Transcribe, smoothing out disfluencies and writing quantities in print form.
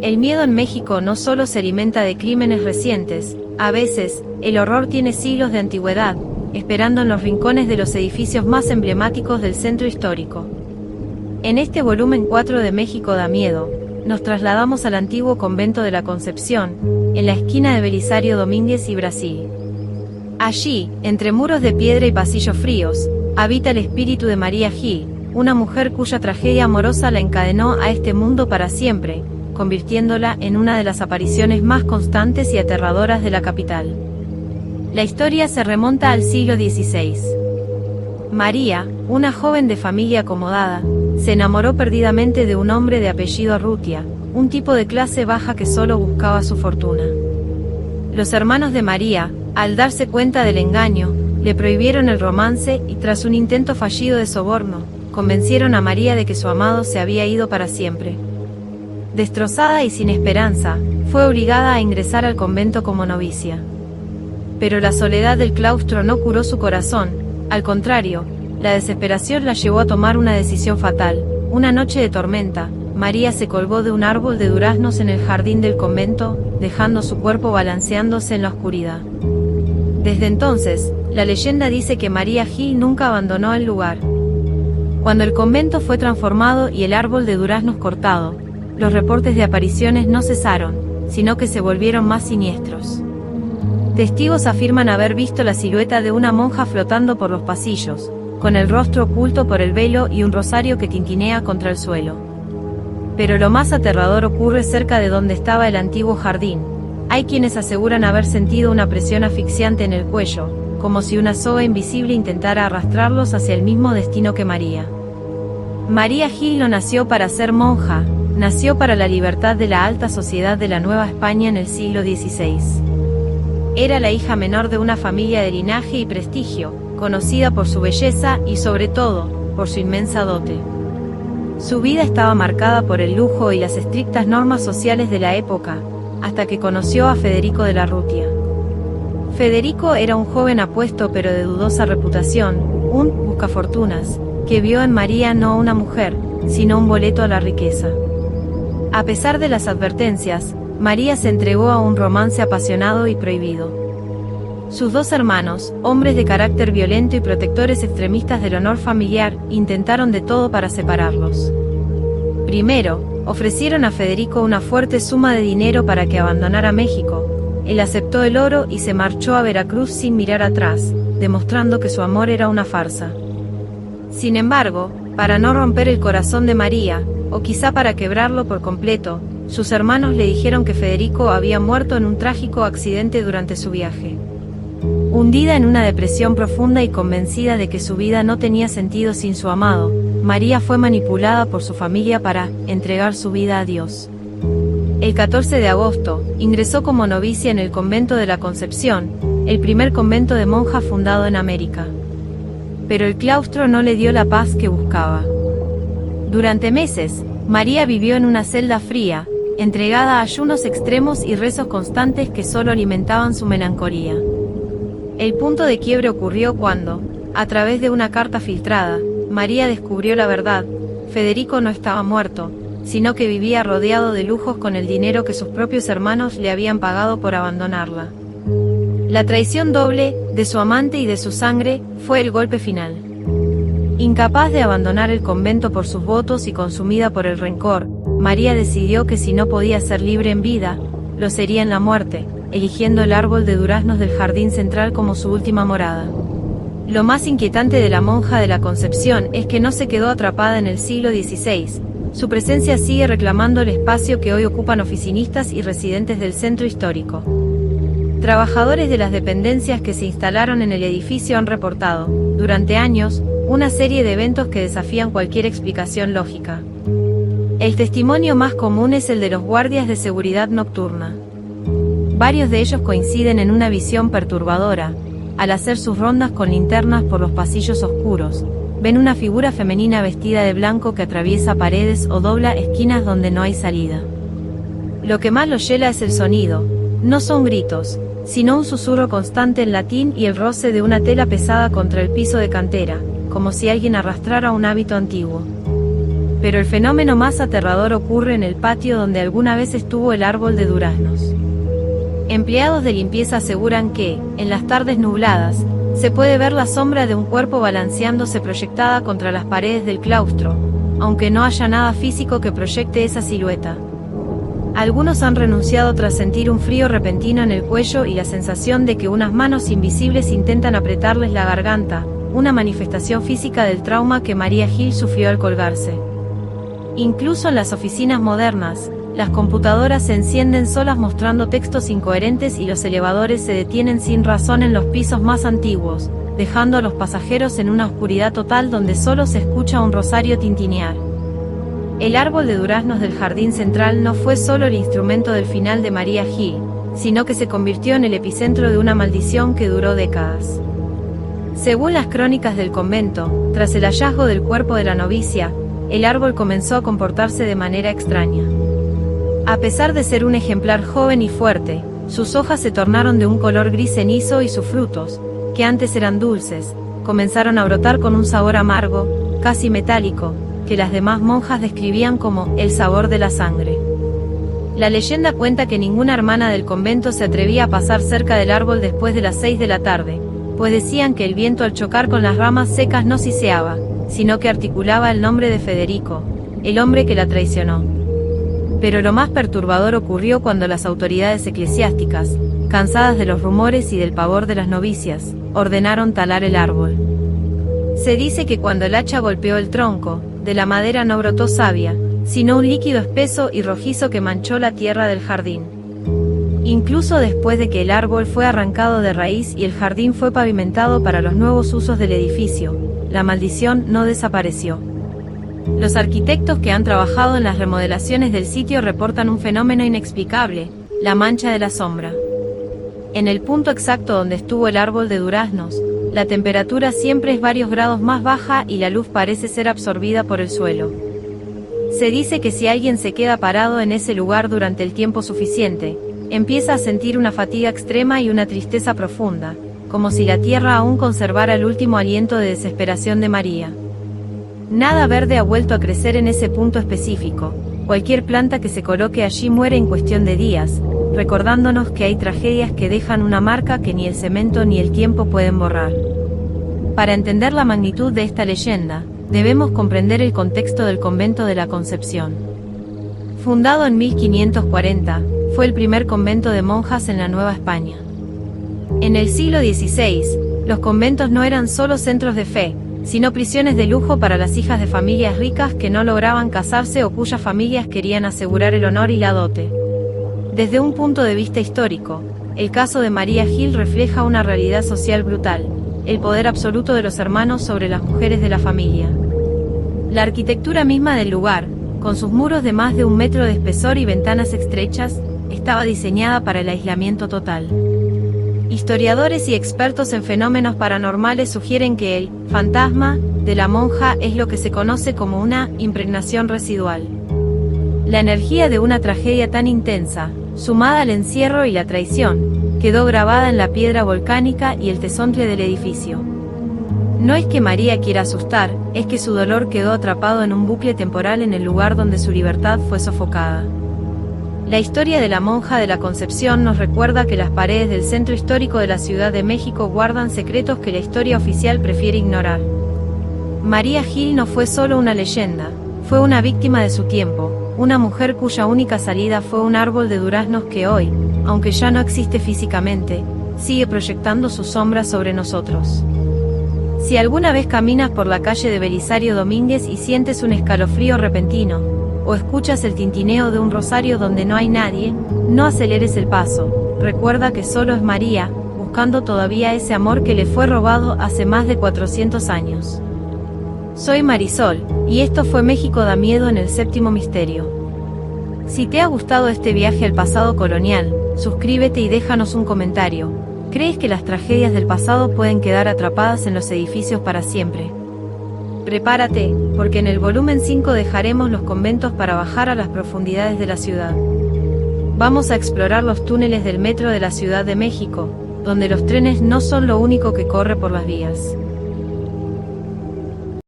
El miedo en México no solo se alimenta de crímenes recientes, a veces, el horror tiene siglos de antigüedad, esperando en los rincones de los edificios más emblemáticos del centro histórico. En este volumen 4 de México da miedo, nos trasladamos al antiguo convento de la Concepción, en la esquina de Belisario Domínguez y Brasil. Allí, entre muros de piedra y pasillos fríos, habita el espíritu de María Gil, una mujer cuya tragedia amorosa la encadenó a este mundo para siempre, convirtiéndola en una de las apariciones más constantes y aterradoras de la capital. La historia se remonta al siglo XVI. María, una joven de familia acomodada, se enamoró perdidamente de un hombre de apellido Arrutia, un tipo de clase baja que solo buscaba su fortuna. Los hermanos de María, al darse cuenta del engaño, le prohibieron el romance y tras un intento fallido de soborno, convencieron a María de que su amado se había ido para siempre. Destrozada y sin esperanza, fue obligada a ingresar al convento como novicia. Pero la soledad del claustro no curó su corazón, al contrario, la desesperación la llevó a tomar una decisión fatal. Una noche de tormenta, María se colgó de un árbol de duraznos en el jardín del convento, dejando su cuerpo balanceándose en la oscuridad. Desde entonces, la leyenda dice que María Gil nunca abandonó el lugar. Cuando el convento fue transformado y el árbol de duraznos cortado, los reportes de apariciones no cesaron, sino que se volvieron más siniestros. Testigos afirman haber visto la silueta de una monja flotando por los pasillos, con el rostro oculto por el velo y un rosario que tintinea contra el suelo. Pero lo más aterrador ocurre cerca de donde estaba el antiguo jardín. Hay quienes aseguran haber sentido una presión asfixiante en el cuello, como si una soga invisible intentara arrastrarlos hacia el mismo destino que María. María Gil no nació para ser monja, nació para la libertad de la alta sociedad de la Nueva España en el siglo XVI. Era la hija menor de una familia de linaje y prestigio, conocida por su belleza y sobre todo, por su inmensa dote. Su vida estaba marcada por el lujo y las estrictas normas sociales de la época, hasta que conoció a Federico de Larrutia. Federico era un joven apuesto pero de dudosa reputación, un buscafortunas, que vio en María no una mujer, sino un boleto a la riqueza. A pesar de las advertencias, María se entregó a un romance apasionado y prohibido. Sus dos hermanos, hombres de carácter violento y protectores extremistas del honor familiar, intentaron de todo para separarlos. Primero, ofrecieron a Federico una fuerte suma de dinero para que abandonara México. Él aceptó el oro y se marchó a Veracruz sin mirar atrás, demostrando que su amor era una farsa. Sin embargo, para no romper el corazón de María, o quizá para quebrarlo por completo, sus hermanos le dijeron que Federico había muerto en un trágico accidente durante su viaje. Hundida en una depresión profunda y convencida de que su vida no tenía sentido sin su amado, María fue manipulada por su familia para entregar su vida a Dios. El 14 de agosto, ingresó como novicia en el convento de la Concepción, el primer convento de monjas fundado en América. Pero el claustro no le dio la paz que buscaba. Durante meses, María vivió en una celda fría, entregada a ayunos extremos y rezos constantes que solo alimentaban su melancolía. El punto de quiebre ocurrió cuando, a través de una carta filtrada, María descubrió la verdad. Federico no estaba muerto, sino que vivía rodeado de lujos con el dinero que sus propios hermanos le habían pagado por abandonarla. La traición doble, de su amante y de su sangre, fue el golpe final. Incapaz de abandonar el convento por sus votos y consumida por el rencor, María decidió que si no podía ser libre en vida, lo sería en la muerte, eligiendo el árbol de duraznos del jardín central como su última morada. Lo más inquietante de la monja de la Concepción es que no se quedó atrapada en el siglo XVI, su presencia sigue reclamando el espacio que hoy ocupan oficinistas y residentes del centro histórico. Trabajadores de las dependencias que se instalaron en el edificio han reportado, durante años, una serie de eventos que desafían cualquier explicación lógica. El testimonio más común es el de los guardias de seguridad nocturna. Varios de ellos coinciden en una visión perturbadora. Al hacer sus rondas con linternas por los pasillos oscuros, ven una figura femenina vestida de blanco que atraviesa paredes o dobla esquinas donde no hay salida. Lo que más los hiela es el sonido. No son gritos, sino un susurro constante en latín y el roce de una tela pesada contra el piso de cantera, como si alguien arrastrara un hábito antiguo. Pero el fenómeno más aterrador ocurre en el patio donde alguna vez estuvo el árbol de duraznos. Empleados de limpieza aseguran que, en las tardes nubladas, se puede ver la sombra de un cuerpo balanceándose proyectada contra las paredes del claustro, aunque no haya nada físico que proyecte esa silueta. Algunos han renunciado tras sentir un frío repentino en el cuello y la sensación de que unas manos invisibles intentan apretarles la garganta, una manifestación física del trauma que María Gil sufrió al colgarse. Incluso en las oficinas modernas, las computadoras se encienden solas mostrando textos incoherentes y los elevadores se detienen sin razón en los pisos más antiguos, dejando a los pasajeros en una oscuridad total donde solo se escucha un rosario tintinear. El árbol de duraznos del jardín central no fue solo el instrumento del final de María Gil, sino que se convirtió en el epicentro de una maldición que duró décadas. Según las crónicas del convento, tras el hallazgo del cuerpo de la novicia, el árbol comenzó a comportarse de manera extraña. A pesar de ser un ejemplar joven y fuerte, sus hojas se tornaron de un color gris cenizo y sus frutos, que antes eran dulces, comenzaron a brotar con un sabor amargo, casi metálico, que las demás monjas describían como el sabor de la sangre. La leyenda cuenta que ninguna hermana del convento se atrevía a pasar cerca del árbol después de las 6 de la tarde, pues decían que el viento al chocar con las ramas secas no siseaba, sino que articulaba el nombre de Federico, el hombre que la traicionó. Pero lo más perturbador ocurrió cuando las autoridades eclesiásticas, cansadas de los rumores y del pavor de las novicias, ordenaron talar el árbol. Se dice que cuando el hacha golpeó el tronco, de la madera no brotó savia, sino un líquido espeso y rojizo que manchó la tierra del jardín. Incluso después de que el árbol fue arrancado de raíz y el jardín fue pavimentado para los nuevos usos del edificio, la maldición no desapareció. Los arquitectos que han trabajado en las remodelaciones del sitio reportan un fenómeno inexplicable, la mancha de la sombra. En el punto exacto donde estuvo el árbol de duraznos, la temperatura siempre es varios grados más baja y la luz parece ser absorbida por el suelo. Se dice que si alguien se queda parado en ese lugar durante el tiempo suficiente, empieza a sentir una fatiga extrema y una tristeza profunda, como si la tierra aún conservara el último aliento de desesperación de María. Nada verde ha vuelto a crecer en ese punto específico, cualquier planta que se coloque allí muere en cuestión de días, recordándonos que hay tragedias que dejan una marca que ni el cemento ni el tiempo pueden borrar. Para entender la magnitud de esta leyenda, debemos comprender el contexto del convento de la Concepción. Fundado en 1540, fue el primer convento de monjas en la Nueva España. En el siglo XVI, los conventos no eran solo centros de fe, sino prisiones de lujo para las hijas de familias ricas que no lograban casarse o cuyas familias querían asegurar el honor y la dote. Desde un punto de vista histórico, el caso de María Gil refleja una realidad social brutal, el poder absoluto de los hermanos sobre las mujeres de la familia. La arquitectura misma del lugar, con sus muros de más de 1 metro de espesor y ventanas estrechas, estaba diseñada para el aislamiento total. Historiadores y expertos en fenómenos paranormales sugieren que el fantasma de la monja es lo que se conoce como una impregnación residual. La energía de una tragedia tan intensa, sumada al encierro y la traición, quedó grabada en la piedra volcánica y el tesontle del edificio. No es que María quiera asustar, es que su dolor quedó atrapado en un bucle temporal en el lugar donde su libertad fue sofocada. La historia de la monja de la Concepción nos recuerda que las paredes del centro histórico de la Ciudad de México guardan secretos que la historia oficial prefiere ignorar. María Gil no fue solo una leyenda, fue una víctima de su tiempo, una mujer cuya única salida fue un árbol de duraznos que hoy, aunque ya no existe físicamente, sigue proyectando su sombra sobre nosotros. Si alguna vez caminas por la calle de Belisario Domínguez y sientes un escalofrío repentino, o escuchas el tintineo de un rosario donde no hay nadie, no aceleres el paso, recuerda que solo es María, buscando todavía ese amor que le fue robado hace más de 400 años. Soy Marisol, y esto fue México da miedo en el séptimo misterio. Si te ha gustado este viaje al pasado colonial, suscríbete y déjanos un comentario. ¿Crees que las tragedias del pasado pueden quedar atrapadas en los edificios para siempre? Prepárate, porque en el volumen 5 dejaremos los conventos para bajar a las profundidades de la ciudad. Vamos a explorar los túneles del metro de la Ciudad de México, donde los trenes no son lo único que corre por las vías.